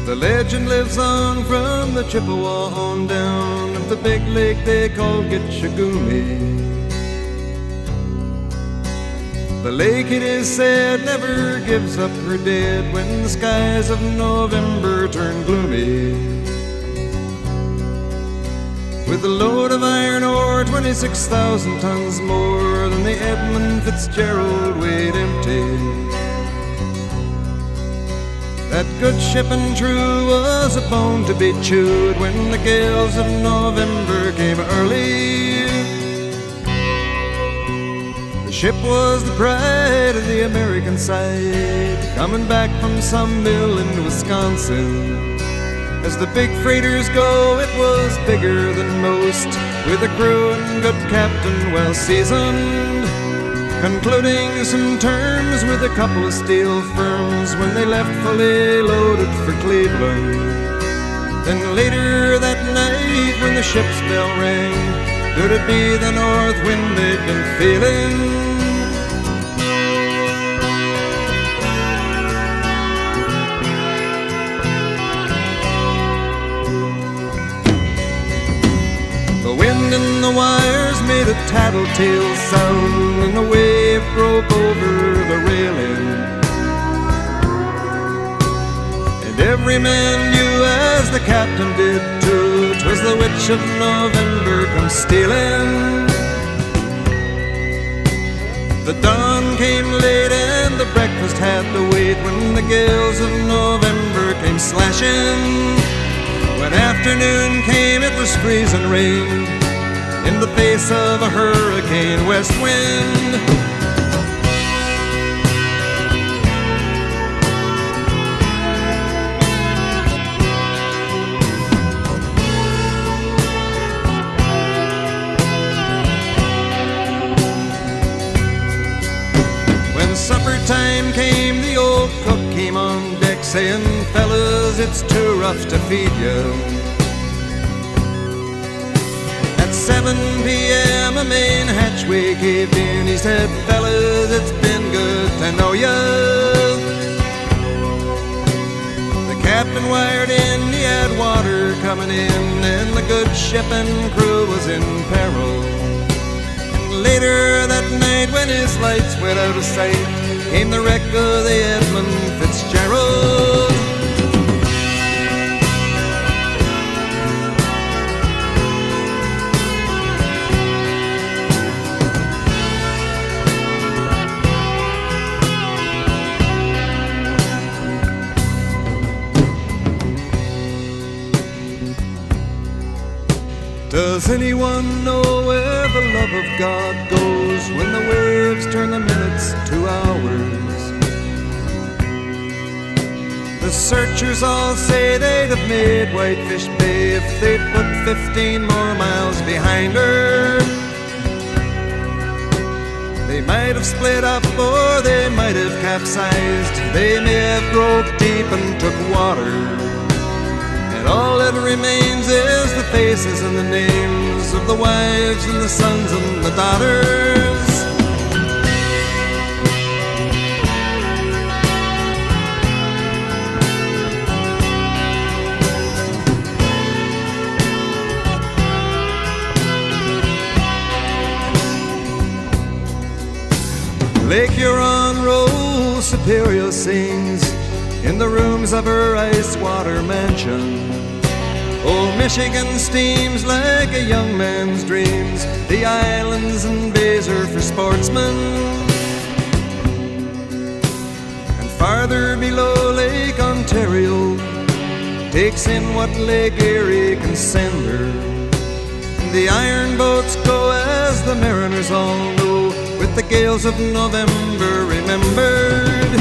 The legend lives on from the Chippewa on down of the big lake they call Gitchagumi. The lake, it is said, never gives up her dead when the skies of November turn gloomy. With a load of iron ore, 26,000 tons more than the Edmund Fitzgerald weighed empty. That good ship and true was a bone to be chewed when the gales of November came early. The ship was the pride of the American side, coming back from some mill in Wisconsin. As the big freighters go, it was bigger than most, with a crew and good captain well seasoned, concluding some terms with a couple of steel firms when they left fully loaded for Cleveland. Then later that night when the ship's bell rang, could it be the north wind they'd been feeling? The wind in the wires made a tattletale sound, and the wave broke over the railing. And every man knew, as the captain did too, 'twas the witch of November come stealing. The dawn came late and the breakfast had to wait when the gales of November came slashing. When afternoon came, it was freezing rain in the face of a hurricane west wind. When supper time came, the old cook came on deck saying, "Fellas, it's too rough to feed you." At 7 p.m. a main hatchway caved in. He said, "Fellas, it's been good to know ya." The captain wired in, he had water coming in, and the good ship and crew was in peril. And later that night when his lights went out of sight, came the wreck of the Edmund Fitzgerald. Does anyone know where the love of God goes when the waves turn the minutes to hours? The searchers all say they'd have made Whitefish Bay if they'd put 15 more miles behind her. They might have split up or they might have capsized. They may have broke deep and took water. And all that remains is the faces and the names of the wives and the sons and the daughters. Lake Huron rolls, Superior sings in the rooms of her ice-water mansion. Old Michigan steams like a young man's dreams. The islands and bays are for sportsmen. And farther below, Lake Ontario takes in what Lake Erie can send her. And the iron boats go, as the mariners all know, with the gales of November remembered.